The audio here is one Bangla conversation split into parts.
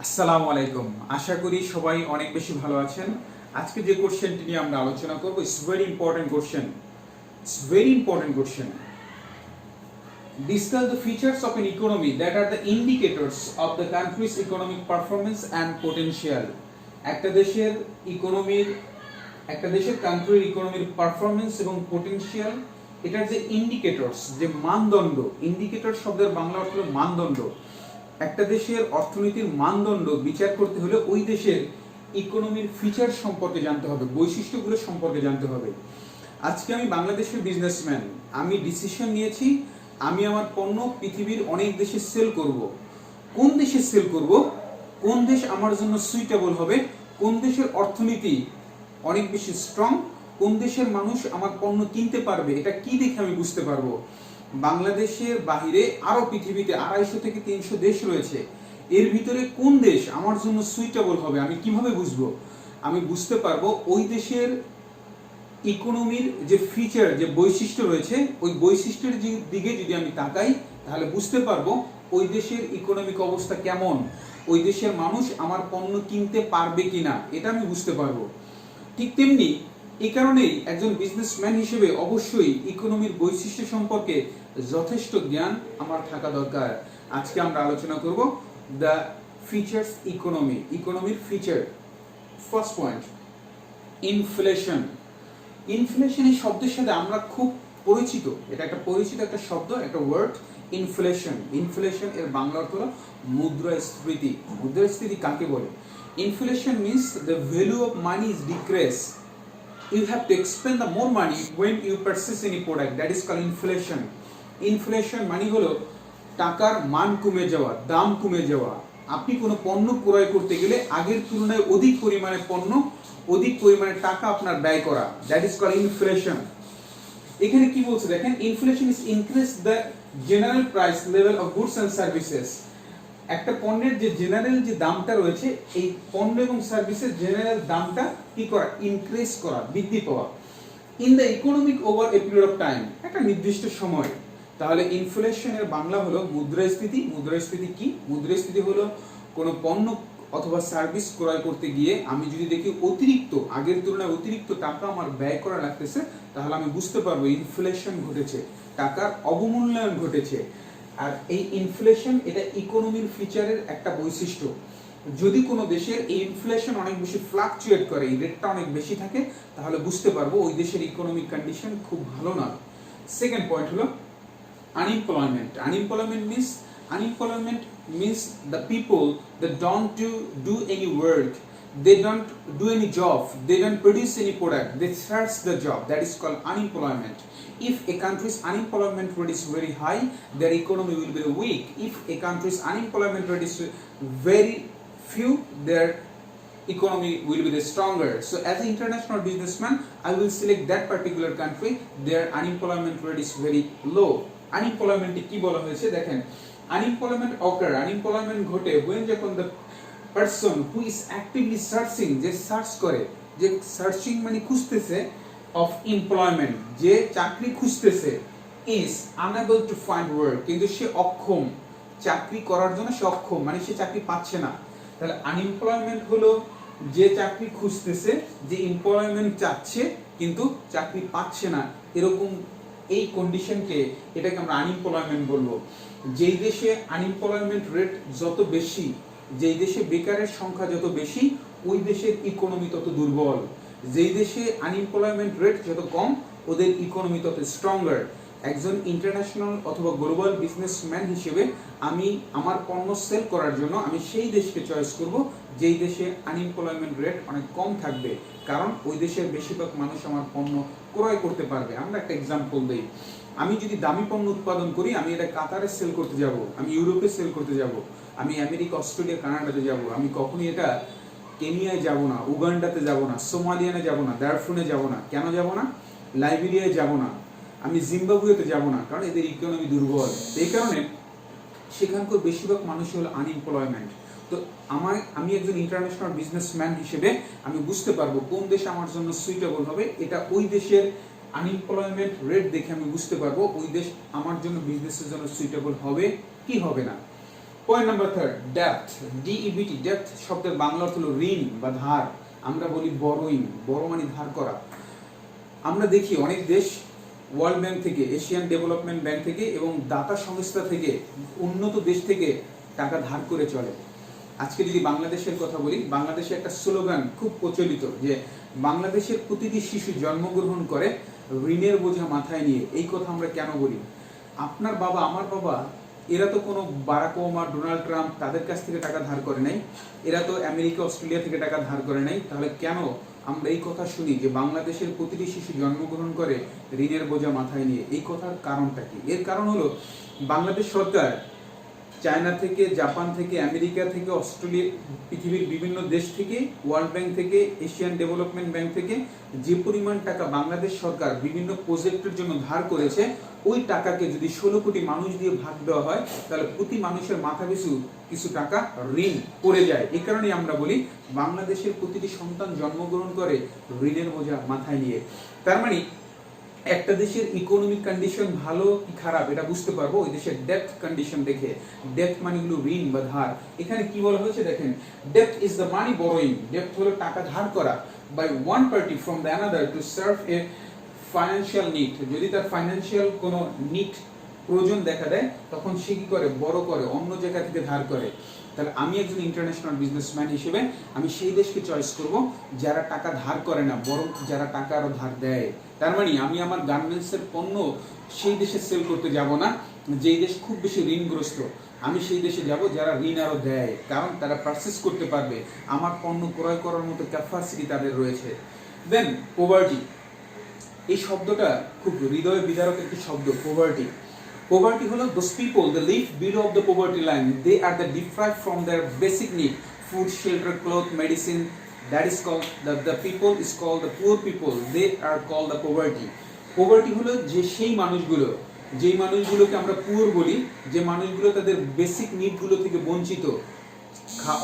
আসসালামু আলাইকুম। আশা করি সবাই অনেক বেশি ভালো আছেন। আজকে যে কোশ্চেনটি নিয়ে আমরা আলোচনা করব it's very important question. It's very important question. Discuss the features of an economy that are the indicators of the country's economic performance and potential. একটা দেশের ইকোনমির কান্ট্রির ইকোনমির পারফরম্যান্স এবং পোটেনশিয়াল, এটার যে ইন্ডিকেটরস, যে মানদণ্ড, ইন্ডিকেটর শব্দের বাংলা অর্থ হলো মানদণ্ড। একটা দেশের অর্থনীতির মানদণ্ড বিচার করতে হলে ওই দেশের ইকোনমির ফিচার সম্পর্কে জানতে হবে, বৈশিষ্ট্যগুলো সম্পর্কে জানতে হবে। আজকে আমি বাংলাদেশের বিজনেসম্যান, আমি ডিসিশন নিয়েছি আমি আমার পণ্য পৃথিবীর অনেক দেশে সেল করব। কোন দেশে সেল করব, কোন দেশ আমার জন্য সুইটেবল হবে, কোন দেশের অর্থনীতি অনেক বেশি স্ট্রং, কোন দেশের মানুষ আমার পণ্য কিনতে পারবে, এটা কি দেখে আমি বুঝতে পারবো। বাংলাদেশের বাহিরে আরো পৃথিবীতে 250 থেকে 300 দেশ রয়েছে, এর ভিতরে কোন দেশ আমার জন্য সুইটেবল হবে আমি কিভাবে বুঝবো? আমি বুঝতে পারবো ওই দেশের ইকোনমির যে ফিচার, যে বৈশিষ্ট্য রয়েছে, ওই বৈশিষ্ট্যের দিকে যদি আমি তাকাই তাহলে বুঝতে পারবো ওই দেশের ইকোনমিক অবস্থা কেমন, ওই দেশের মানুষ আমার পণ্য কিনতে পারবে কিনা, এটা আমি বুঝতে পারবো। ঠিক তেমনি এই কারণেই একজন বিজনেসম্যান হিসেবে অবশ্যই ইকোনমির বৈশিষ্ট্য সম্পর্কে যথেষ্ট জ্ঞান আমার থাকা দরকার। আজকে আমরা আলোচনা করব দ্য ফিচার্স ইকোনমির feature. First point, inflation. Inflation এই শব্দের সাথে আমরা খুব পরিচিত, এটা একটা পরিচিত একটা শব্দ, একটা ওয়ার্ড, ইনফ্লেশন। ইনফ্লেশন এর বাংলা অর্থ হলো মুদ্রাস্ফীতি। মুদ্রাস্ফীতি কাকে বলে? Inflation means the value of money is decrease. You have to expend the more money when you purchase any product. That is called inflation. Inflation মানে হলো টাকার মান কমে যাওয়া, দাম কমে যাওয়া। আপনি কোনো পণ্য ক্রয় করতে গেলে আগের তুলনায় অধিক পরিমাণে পণ্য, অধিক পরিমাণে টাকা আপনার ব্যয় করা। That is called inflation. এখানে কি বলছে দেখেন, inflation is increase the general price level of goods and services. একটা পণ্যের যে জেনারেল যে দামটা রয়েছে, এই পণ্য এবং সার্ভিসের জেনারেল দামটা কি করা? ইনক্রিজ করা, বৃদ্ধি পাওয়া। In the economic over a period of time, একটা নির্দিষ্ট সময়। তাহলে ইনফ্লেশনের বাংলা হলো মুদ্রাস্ফীতি। মুদ্রাস্ফীতি কি? মুদ্রাস্ফীতি হলো কোনো পণ্য অথবা সার্ভিস ক্রয় করতে গিয়ে আমি যদি দেখি অতিরিক্ত, আগের তুলনায় অতিরিক্ত টাকা আমার ব্যয় করা লাগতেছে, তাহলে আমি বুঝতে পারবো ইনফ্লেশন ঘটেছে, টাকার অবমূল্যায়ন ঘটেছে। আর এই ইনফ্লেশন এটা ইকোনমির ফিচারের একটা বৈশিষ্ট্য। যদি কোনো দেশের এই ইনফ্লেশন অনেক বেশি ফ্লাকচুয়েট করে, এই রেটটা অনেক বেশি থাকে, তাহলে বুঝতে পারবো ওই দেশের ইকোনমিক কন্ডিশন খুব ভালো না। সেকেন্ড পয়েন্ট হলো unemployment. Unemployment means the people that don't do any work, they don't do any job, they don't produce any product, they search the job. That is called unemployment. If a country's unemployment rate is very high, their economy will be weak. If a country's unemployment rate is very few, their economy will be the stronger. So as an international businessman, I will select that particular country, their unemployment rate is very low. Unemployment কি বলা হয়েছে দেখেন, unemployment ঘটে when যখন the person who is actively searching, যে সার্চ করে, যে সার্চিং মানে খুঁজতেছে, of employment, যে চাকরি খুঁজতেছে, is unable to find work, কিন্তু সে অক্ষম, চাকরি করার জন্য সে অক্ষম, মানে সে চাকরি পাচ্ছে না। তাহলে আনএমপ্লয়মেন্ট হলো যে চাকরি খুঁজতেছে, যে এমপ্লয়মেন্ট চাচ্ছে কিন্তু চাকরি পাচ্ছে না, এরকম এই কন্ডিশনকে, এটাকে আমরা আনএমপ্লয়মেন্ট বলবো। যেই দেশে আনএমপ্লয়মেন্ট রেট যত বেশি, যেই দেশে বেকারের সংখ্যা যত বেশি, ওই দেশের ইকোনমি তত দুর্বল। যেই দেশে আনএমপ্লয়মেন্ট রেট যত কম, ওদের ইকোনমি তত স্ট্রঙ্গার। একজন ইন্টারন্যাশনাল অথবা গ্লোবাল বিজনেসম্যান হিসেবে আমি আমার পণ্য সেল করার জন্য আমি সেই দেশকে চয়েস করব যেই দেশে আনএমপ্লয়মেন্ট রেট অনেক কম থাকবে, কারণ ওই দেশের বেশিরভাগ মানুষ আমার পণ্য ক্রয় করতে পারবে। আমরা একটা এক্সাম্পল দিই, আমি যদি দামি পণ্য উৎপাদন করি, আমি এটা কাতারে সেল করতে যাব, আমি ইউরোপে সেল করতে যাব, আমি আমেরিকা, অস্ট্রেলিয়া, কানাডাতে যাব, আমি কখনই এটা কেনিয়ায় যাব না, উগান্ডাতে যাব না, সোমালিয়ানে যাব না, দারফুনে যাব না। কেন যাব না? লাইবেরিয়ায় যাব না, আমি জিম্বাবুয়েতে যাব না, কারণ এদের ইকোনমি দুর্বল। এই কারণে সেখানকার বেশিরভাগ মানুষ হলো আনএমপ্লয়মেন্ট। তো আমি একজন ইন্টারন্যাশনাল বিজনেসম্যান হিসেবে আমি বুঝতে পারবো কোন দেশ আমার জন্য সুইটেবল হবে, এটা ওই দেশের আনএমপ্লয়মেন্ট রেট দেখে আমি বুঝতে পারবো ওই দেশ আমার জন্য, বিজনেসের জন্য সুইটেবল হবে কি হবে না। Point number 3, depth, D E B T. Depth শব্দের বাংলা অর্থ হলো ঋণ বা ধার। আমরা বলি বড়োইং, বড় মানে ধার করা। আমরা দেখি অনেক দেশ ওয়ার্ল্ড ব্যাংক থেকে, এশিয়ান ডেভেলপমেন্ট ব্যাংক থেকে এবং দাতা সংস্থা থেকে, উন্নত দেশ থেকে টাকা ধার করে চলে। আজকে যদি বাংলাদেশের কথা বলি, বাংলাদেশে একটা স্লোগান খুব প্রচলিত যে বাংলাদেশের প্রতিটি শিশু জন্মগ্রহণ করে ঋণের বোঝা মাথায় নিয়ে। এই কথা আমরা কেন বলি? আপনার বাবা, আমার বাবা, এরা তো কোনো বারাক ওবামা, ডোনাল্ড ট্রাম্প তাদের কাছ থেকে টাকা ধার করে নাই, এরা তো আমেরিকা, অস্ট্রেলিয়া থেকে টাকা ধার করে নাই। তাহলে কেন আমরা এই কথা শুনি যে বাংলাদেশের প্রতিটি শিশু জন্মগ্রহণ করে ঋণের বোঝা মাথায় নিয়ে? এই কথার কারণটা কি? এর কারণ হলো বাংলাদেশ সরকার চায়না থেকে, জাপান থেকে, আমেরিকা থেকে, অস্ট্রেলিয়া, পৃথিবীর বিভিন্ন দেশ থেকে, ওয়ার্ল্ড ব্যাংক থেকে, এশিয়ান ডেভেলপমেন্ট ব্যাংক থেকে যে পরিমাণ টাকা বাংলাদেশ সরকার বিভিন্ন প্রজেক্টের জন্য ধার করেছে, ওই টাকাকে যদি 16 কোটি মানুষ দিয়ে ভাগ দেওয়া হয় তাহলে প্রতি মানুষের মাথা পিছু কিছু টাকা ঋণ পড়ে যায়। এই কারণেই আমরা বলি বাংলাদেশের প্রতিটি সন্তান জন্মগ্রহণ করে ঋণের বোঝা মাথায় নিয়ে। তার মানে একটা দেশের ইকোনমিক কন্ডিশন ভালো কি খারাপ এটা বুঝতে পারবো ওই দেশের ডেপ্থ কন্ডিশন দেখে। ডেপ্থ মানে হলো ঋণ বা ধার। এখানে কি বলা হয়েছে দেখেন, ডেপ্থ ইজ দ্য মানি বরোইং। ডেপ্থ হলো টাকা ধার করা by one party from the another to serve a financial need. যদি তার ফাইন্যান্সিয়াল কোনো নিড, প্রয়োজন দেখা দেয়, তখন সে কি করে, বড় করে অন্য জায়গা থেকে ধার করে। তাহলে আমি একজন ইন্টারন্যাশনাল বিজনেসম্যান হিসেবে আমি সেই দেশকে চয়েস করব যারা টাকা ধার করে না, বরং যারা টাকা আরো ধার দেয়। তার মানে আমি আমার গার্মেন্টসের পণ্য সেই দেশে সেল করতে যাব না যেই দেশ খুব বেশি ঋণগ্রস্ত। আমি সেই দেশে যাব যারা ঋণ আরো দেয়, কারণ তারা পারচেস করতে পারবে, আমার পণ্য ক্রয় করার মতো ক্যাপাসিটি তাদের রয়েছে। দেন পভার্টি, এই শব্দটা খুব হৃদয় বিদারক একটি শব্দ। পভার্টি, poverty হলো those people they live below of the poverty line, they are the deprived from their basic need, food, shelter, cloth, medicine. That is called the people is called the poor people, they are called the poverty. Poverty হলো যে সেই মানুষগুলো, যেই মানুষগুলোকে আমরা পুয়ার বলি, যে মানুষগুলো তাদের বেসিক নিডগুলো থেকে বঞ্চিত,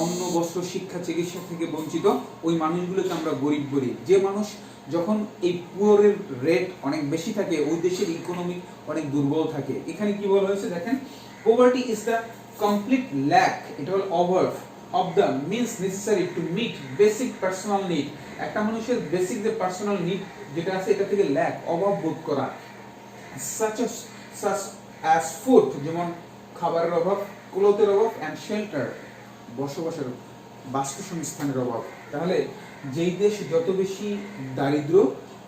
অন্ন, বস্ত্র, শিক্ষা, চিকিৎসা থেকে বঞ্চিত, ওই মানুষগুলোকে আমরা গরিব বলি। যে মানুষ যখন এই পুয়ারের রেট অনেক বেশি থাকে, ওই দেশের ইকোনমি অনেক দুর্বল থাকে। এখানে কি বলা হয়েছে দেখেন, poverty is the complete lack, এটা হলো অভাব of the means necessary to meet basic personal need। একটা মানুষের বেসিক যে পার্সোনাল নিড যেটা আছে এটা থেকে ল্যাক, অভাব বোধ করা, such as food, যেমন খাবারের অভাব, ক্লোথের অভাব, and shelter, বসবাসের, বাস্তুসংস্থানের অভাব। তাহলে যেই দেশ যত বেশি দারিদ্র,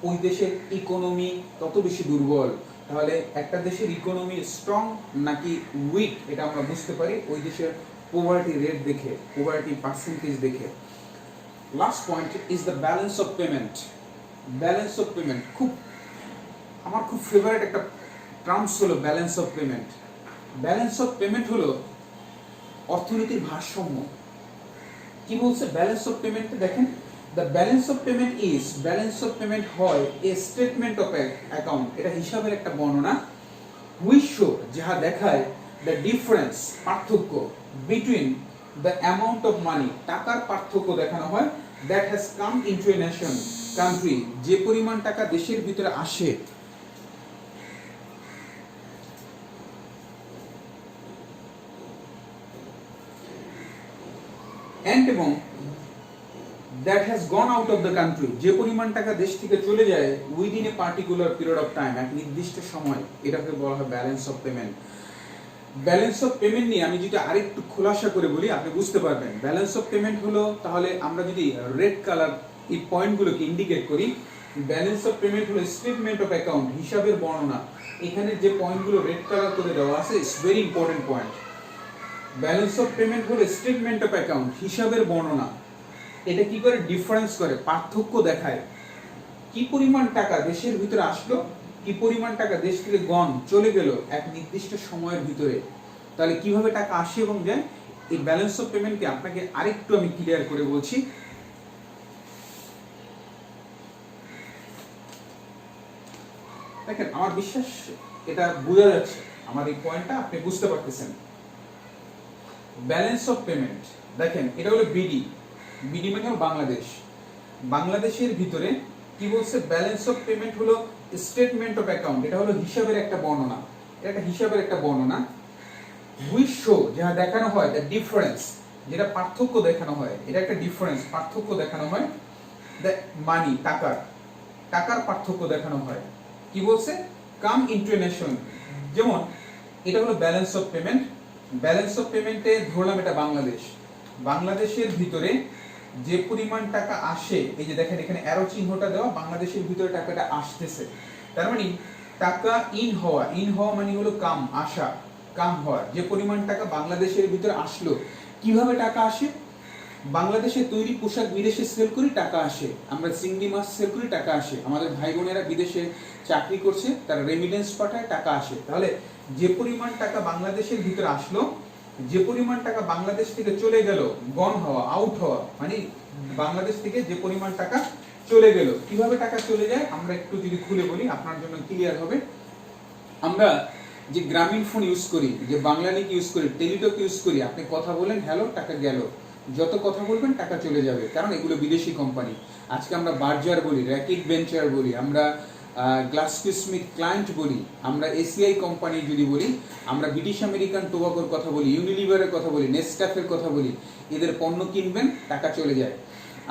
ওই দেশের ইকোনমি তত বেশি দুর্বল। তাহলে একটা দেশের ইকোনমি স্ট্রং নাকি উইক এটা আমরা বুঝতে পারি ওই দেশের পোভার্টি রেট দেখে, পোভার্টি পার্সেন্টেজ দেখে। Last point is the balance of payment. Balance of payment আমার খুব ফেভারিট একটা টার্মস হলো balance of payment. Balance of payment হলো অর্থনীতির ভারসাম্য। কি বলছে ব্যালেন্স অফ পেমেন্টে দেখেন, the balance of payment is, balance of payment হয় a statement of account, এটা হিসাবের একটা বর্ণনা, which show, যাহা দেখায় the difference, পার্থক্য, between the amount of money, টাকার পার্থক্য দেখানো হয়, that has come into a nation, country, যে পরিমাণ টাকা দেশের ভিতরে আসে। and এবং that has gone out of the country, যে পরিমাণ টাকা দেশ থেকে চলে যায় within a particular period of time, এক নির্দিষ্ট সময়, এটাকে বলা হয় balance of payment. Balance of payment নিয়ে আমি যদি আরেকটু খোলাসা করে বলি আপনি বুঝতে পারবেন। ব্যালেন্স অফ পেমেন্ট হলো, তাহলে আমরা যদি রেড কালার এই পয়েন্টগুলোকে ইন্ডিকেট করি, ব্যালেন্স অফ পেমেন্ট হলো স্টেটমেন্ট অফ অ্যাকাউন্ট, হিসাবের বর্ণনা। এখানে যে পয়েন্টগুলো রেড কালার করে দেওয়া আছে it's very important point. Balance of payment হলো স্টেটমেন্ট অফ অ্যাকাউন্ট, হিসাবের বর্ণনা। এটা কি করে ডিফারেন্স করে, পার্থক্য দেখায়, কি পরিমাণ টাকা দেশের ভিতরে আসলো, কি পরিমাণ টাকা দেশ থেকে গন চলে গেল এক নির্দিষ্ট সময়ের ভিতরে। তাহলে কিভাবে টাকা আসে এবং যায়, এই ব্যালেন্স অফ পেমেন্টকে আপনাকে আরেকটু আমি ক্লিয়ার করে বলছি। দেখেন আমার বিশ্বাস এটা বোঝা যাচ্ছে, আমার এই পয়েন্টটা আপনি বুঝতে পারতেছেন। ব্যালেন্স অফ পেমেন্ট দেখেন, এটা হলো বিডি, বিডি মানে হলো বাংলাদেশ। বাংলাদেশের ভিতরে কি বলছে, ব্যালেন্স অফ পেমেন্ট হলো স্টেটমেন্ট অফ অ্যাকাউন্ট, এটা হলো হিসাবের একটা বর্ণনা, এটা একটা হিসাবের একটা বর্ণনা। উই শো, যাহা দেখানো হয়, দ্য ডিফারেন্স, যেটা পার্থক্য দেখানো হয়, এটা একটা ডিফারেন্স, পার্থক্য দেখানো হয়, দ্য মানি, টাকার, টাকার পার্থক্য দেখানো হয়। কি বলছে? কাম ইনটু এ নেশন, যেমন এটা হলো balance of payment. Balance of পেমেন্টে ধরলাম এটা বাংলাদেশ, বাংলাদেশের ভিতরে যে পরিমাণ টাকা আসে, এই যে দেখেন এখানে অ্যারো চিহ্নটা দেওয়া, বাংলাদেশের ভিতরে টাকাটা আসতেছে, তার মানে টাকা ইন হওয়া, ইন হওয়া মানে হলো কাম, আসা, কাম হওয়া, যে পরিমাণ টাকা বাংলাদেশের ভিতরে আসলো। কিভাবে টাকা আসে? বাংলাদেশে তৈরি পোশাক বিদেশে সেল করি, টাকা আসে। আমরা চিংড়ি মাছ সেল করি, টাকা আসে। আমাদের ভাই বোনেরা বিদেশে চাকরি করছে, তারা রেমিটেন্স পাঠায়, টাকা আসে। তাহলে যে পরিমাণ টাকা বাংলাদেশের ভিতরে আসলো, যে পরিমাণ টাকা বাংলাদেশ থেকে চলে গেল, গন হওয়া, আউট হওয়া, মানে বাংলাদেশ থেকে যে পরিমাণ টাকা চলে গেল। কিভাবে টাকা চলে যায় আমরা একটু যদি খুলে বলি আপনার জন্য ক্লিয়ার হবে। আমরা যে গ্রামীণ ফোন ইউজ করি, যে বাংলালিংক ইউজ করি, টেলিটক ইউজ করি, আপনি কথা বলেন, হ্যালো, টাকা গেল। যত কথা বলবেন টাকা চলে যাবে, কারণ এগুলো বিদেশি কোম্পানি। আজকে আমরা বার্জার বলি, র্যাকিট ভেঞ্চার বলি, আমরা গ্লাক্সোস্মিথ ক্লায়েন্ট বলি, আমরা এসিআই কোম্পানি যদি বলি, আমরা ব্রিটিশ আমেরিকান টোবাকোর কথা বলি, ইউনিলিভারের কথা বলি, নেসক্যাফের কথা বলি, এদের পণ্য কিনবেন, টাকা চলে যায়।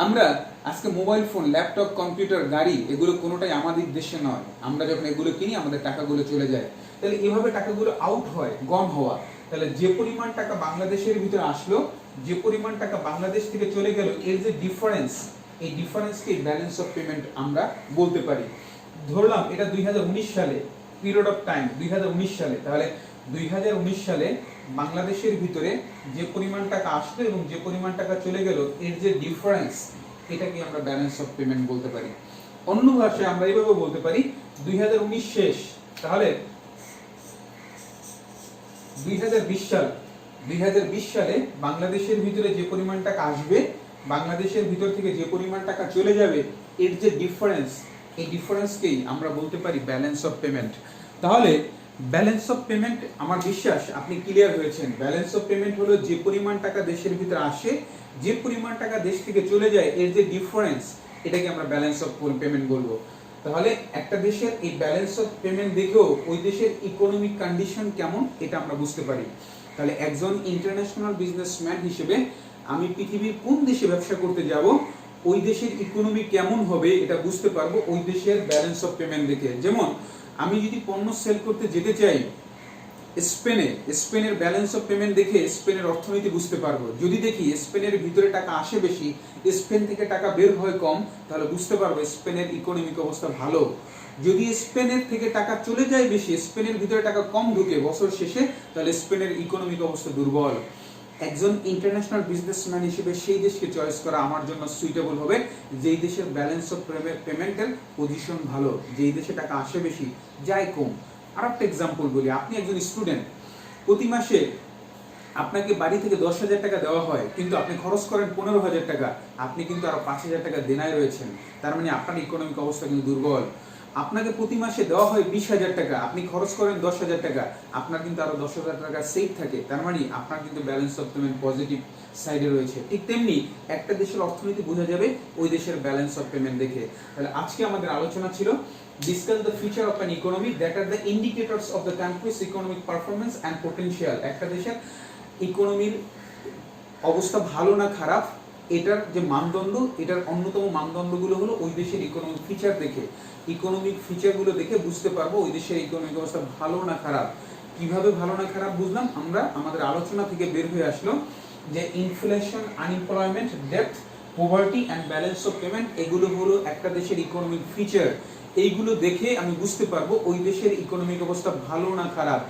আমরা আজকে মোবাইল ফোন, ল্যাপটপ, কম্পিউটার, গাড়ি, এগুলো কোনোটাই আমাদের দেশে নয়। আমরা যখন এগুলো কিনি আমাদের টাকাগুলো চলে যায়। তাহলে এভাবে টাকাগুলো আউট হয়, গন হওয়া। তাহলে যে পরিমাণ টাকা বাংলাদেশের ভিতরে আসলো, যে পরিমাণ টাকা বাংলাদেশ থেকে চলে গেল, এর যে ডিফারেন্স, এই ডিফারেন্সকে ব্যালেন্স অফ পেমেন্ট আমরা বলতে পারি। ধরলাম এটা 2019 সালে, পিরিয়ড অফ টাইম 2019 সালে। তাহলে 2019 সালে বাংলাদেশের ভিতরে যে পরিমাণ টাকা আসলো এবং যে পরিমাণ টাকা চলে গেল, এর যে ডিফারেন্স, এটাকে আমরা ব্যালেন্স অফ পেমেন্ট বলতে পারি। অন্য ভাষায় আমরা এইভাবে বলতে পারি 2019 শেষ, তাহলে 2020 সাল, 2020 সালে বাংলাদেশের ভিতরে যে পরিমাণ টাকা আসবে, বাংলাদেশের ভিতর থেকে যে পরিমাণ টাকা চলে যাবে, এর যে ডিফারেন্স, এই ডিফারেন্সকেই আমরা বলতে পারি ব্যালেন্স অফ পেমেন্ট। তাহলে ব্যালেন্স অফ পেমেন্ট, আমার বিশ্বাস আপনি ক্লিয়ার হয়েছেন। ব্যালেন্স অফ পেমেন্ট হলো যে পরিমাণ টাকা দেশের ভিতরে আসে, যে পরিমাণ টাকা দেশ থেকে চলে যায়, এর যে ডিফারেন্স, এটাকে আমরা ব্যালেন্স অফ পেমেন্ট বলবো। তাহলে একটা দেশের এই ব্যালেন্স অফ পেমেন্ট দেখেও ওই দেশের ইকোনমিক কন্ডিশন কেমন এটা আমরা বুঝতে পারি। তাহলে একজন ইন্টারন্যাশনাল বিজনেসম্যান হিসেবে আমি পৃথিবীর কোন দেশে ব্যবসা করতে যাব, ওই দেশের ইকোনমি কেমন হবে এটা বুঝতে পারবো ওই দেশের ব্যালেন্স অফ পেমেন্ট দেখে। যেমন আমি যদি পণ্য সেল করতে যেতে চাই স্পেনে, স্পেনের ব্যালেন্স অফ পেমেন্ট দেখে স্পেনের অর্থনীতি বুঝতে পারবো। যদি দেখি স্পেনের ভিতরে টাকা আসে বেশি, স্পেন থেকে টাকা বের হয় কম, তাহলে বুঝতে পারবো স্পেনের ইকোনমিক অবস্থা ভালো। যদি স্পেনের থেকে টাকা চলে যায় বেশি, স্পেনের ভিতরে টাকা কম ঢুকে বছর শেষে, তাহলে স্পেনের ইকোনমিক অবস্থা দুর্বল। একজন ইন্টারন্যাশনাল বিজনেসম্যান হিসেবে সেই দেশকে চয়েস করা আমার জন্য সুইটেবল হবে যেই দেশের ব্যালেন্স অফ পেমেন্টের পজিশন ভালো, যেই দেশে টাকা আসে বেশি, যায় কম। আর একটা এক্সাম্পল বলি, আপনি একজন স্টুডেন্ট, প্রতি মাসে আপনাকে বাড়ি থেকে 10,000 টাকা দেওয়া হয়, কিন্তু আপনি খরচ করেন 15,000 টাকা, আপনি কিন্তু আরো 5,000 টাকা দেনায় রয়েছেন, তার মানে আপনার ইকোনমিক অবস্থা কিন্তু দুর্বল। আপনাকে প্রতি মাসে দেওয়া হয় 20,000 টাকা, আপনি খরচ করেন 10,000 টাকা, আপনার কিন্তু আরো 10,000 টাকা সেভ থাকে, তার মানে আপনার কিন্তু ব্যালেন্স অফ পেমেন্ট পজিটিভ সাইডে রয়েছে। ঠিক তেমনি একটা দেশের অর্থনীতি বোঝা যাবে ওই দেশের ব্যালেন্স অফ পেমেন্ট দেখে। তাহলে আজকে আমাদের আলোচনা ছিল discuss the future of an economy that are the indicators of the country's economic performance and potential। একটা দেশের ইকোনমির অবস্থা ভালো না খারাপ, এটার যে মানদণ্ড, এটার অন্যতম মানদণ্ডগুলো হলো ওই দেশের ইকোনমিক ফিচার দেখে, ইকোনমিক ফিচারগুলো দেখে বুঝতে পারবো ওই দেশের ইকোনমিক অবস্থা ভালো না খারাপ। কিভাবে ভালো না খারাপ বুঝলাম? আমরা আমাদের আলোচনা থেকে বের হয়ে আসলো যে inflation, unemployment, depth, poverty and balance of payment, এগুলো হলো একটা দেশের ইকোনমিক ফিচার। এইগুলো দেখে আমি বুঝতে পারবো ওই দেশের ইকোনমিক অবস্থা ভালো না খারাপ।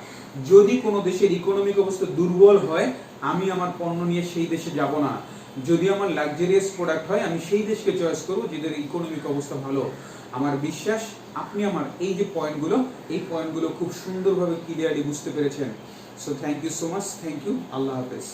যদি কোনো দেশের ইকোনমিক অবস্থা দুর্বল হয়, আমি আমার পণ্য নিয়ে সেই দেশে যাব না। যদি আমার লাক্সারিয়াস প্রোডাক্ট হয়, আমি সেই দেশকে চয়েস করবো যাদের ইকোনমিক অবস্থা ভালো। আমার বিশ্বাস আপনি আমার এই যে পয়েন্টগুলো, এই পয়েন্টগুলো খুব সুন্দরভাবে ক্লিয়ারলি বুঝতে পেরেছেন। So thank you so much, thank you, আল্লাহ হাফেজ।